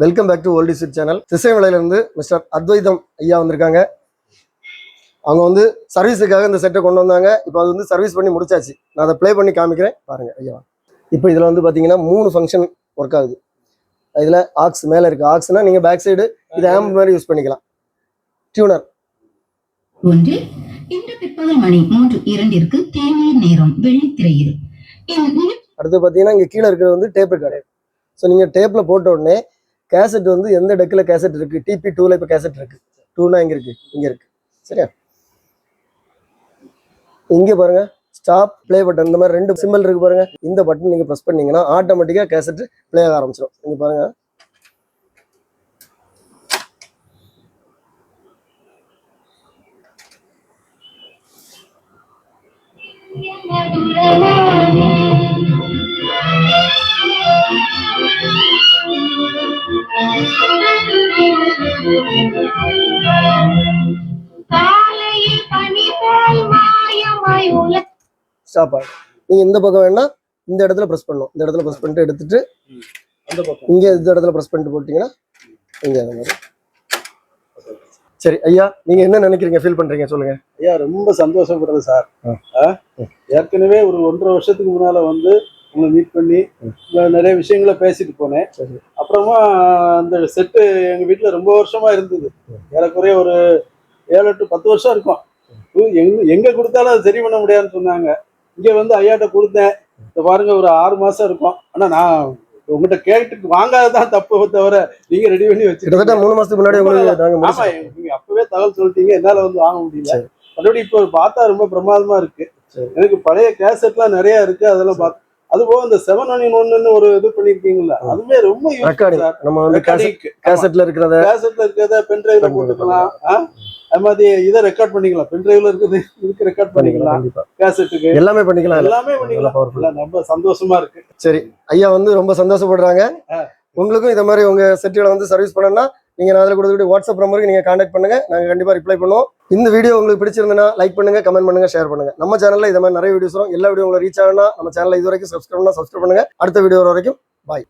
Welcome back to old is channel. திசைமலையிலிருந்து mister Advaitam ஐயா வந்திருக்காங்க. அவங்க வந்து சர்வீஸுக்காக இந்த செட்டை கொண்டு வந்தாங்க. இப்போ அது வந்து சர்வீஸ் பண்ணி முடிச்சாச்சு. நான் அதை ப்ளே பண்ணி காமிக்கிறேன் பாருங்க ஐயா. இப்போ இதில் வந்து பார்த்தீங்கன்னா 3 ஃபங்க்ஷன் ஒர்க் ஆகுது. இதில் ஆக்ஸ் மேலே இருக்குது. ஆக்ஸ்னா நீங்கள் பேக் சைடு இது ஆம்ப் மாதிரி யூஸ் பண்ணிக்கலாம். டியூனர் ஒன்று இன்று பிற்பகல் மணி 3:02 தேநீர் நேரம் வெள்ளித்திரையில். அடுத்து பார்த்தீங்கன்னா இங்கே கீழே இருக்கிறது வந்து டேப் ரெக்கார்டர். ஸோ நீங்கள் டேப்பில் போட்ட உடனே கேசட் வந்து எந்த டெக்கில் கேசட் இருக்குது, TP2ல இப்போ கேசட் இருக்குது. 2னா இங்கே இருக்குது, இங்கே இருக்குது. சரியா? இங்கே பாருங்க ஸ்டாப் ப்ளே பட்டன், இந்த மாதிரி 2 சிம்பிள் இருக்குது பாருங்க. இந்த பட்டன் நீங்கள் ப்ரெஸ் பண்ணீங்கன்னா ஆட்டோமேட்டிக்காக கேசட் ப்ளே ஆக ஆரம்பிச்சிடும். இங்கே பாருங்க. ஸ்டாப் ஆகும். நீங்க இந்த பக்கம் வேணா இந்த இடத்துல ப்ரெஸ் பண்ணணும். இந்த இடத்துல ப்ரெஸ் பண்ணிட்டு எடுத்துட்டு இங்க இந்த இடத்துல ப்ரெஸ் பண்ணிட்டு போட்டீங்கன்னா இங்க அந்த மாதிரி. சரி ஐயா, நீங்க என்ன நினைக்கிறீங்க, ஃபீல் பண்றீங்க சொல்லுங்க ஐயா. ரொம்ப சந்தோஷப்படுறது சார். ஏற்கனவே ஒரு 1.5 வருஷத்துக்கு முன்னால வந்து உங்களை மீட் பண்ணி நிறைய விஷயங்களை பேசிட்டு போனேன். அப்புறமா அந்த செட்டு எங்க வீட்டுல ரொம்ப வருஷமா இருந்தது. ஏறக்குறைய ஒரு 7 to 10 வருஷம் இருக்கும். எங்க கொடுத்தாலும் அது சரி பண்ண முடியாதுன்னு சொன்னாங்க. இங்க வந்து ஐயாட்ட கொடுத்தேன். இதை பாருங்க ஒரு 6 மாசம் இருக்கும். ஆனா நான் உங்ககிட்ட கேட்டு வாங்காததான் தப்பு தவிர நீங்க ரெடி பண்ணி வச்சுக்கிட்ட 3 மாசத்துக்கு முன்னாடி. ஆமா, நீங்க அப்பவே தகவல் சொல்லிட்டீங்க, என்னால வந்து வாங்க முடியல. மறுபடியும் இப்போ பார்த்தா ரொம்ப பிரமாதமா இருக்கு. எனக்கு பழைய கேசட்லாம் நிறைய இருக்கு, அதெல்லாம் பார்த்து. அது போக இந்த 7-in-1 ஒரு இது பண்ணிருக்கீங்களா, அதுமே ரொம்ப கேசட்ல இருக்கிறத பென்ட்ரைவ்ல போட்டுக்கலாம். அது மாதிரி இதை ரெக்கார்ட் பண்ணிக்கலாம், பென்ட்ரைவ்ல இதுக்கு ரெக்கார்ட் பண்ணிக்கலாம், கேசட்டுக்கு எல்லாமே பண்ணிக்கலாம். ரொம்ப சந்தோஷமா இருக்கு. சரி ஐயா வந்து ரொம்ப சந்தோஷப்படுறாங்க. உங்களுக்கும் இந்த மாதிரி உங்க செட்டுகளை வந்து சர்வீஸ் பண்ணணும்னா நீங்க அதில் கொடுத்துட்டு வாட்ஸ்அப் நம்பருக்கு நீங்க கான்டாக்ட் பண்ணுங்க. நாங்க கண்டிப்பா ரிப்ளை பண்ணுவோம். இந்த வீடியோ உங்களுக்கு பிடிச்சிருந்தா லைக் பண்ணுங்க, கமெண்ட் பண்ணுங்க, ஷேர் பண்ணுங்க. நம்ம சேனல்ல இந்த மாதிரி நிறைய வீடியோஸ் வரும். எல்லா வீடியோ உங்களுக்கு ரீச் ஆகணும்னா நம்ம சேனலை இது வரைக்கும் சப்ஸ்கிரைப் பண்ணுங்க. அடுத்த வீடியோ வரைக்கும் பாய்.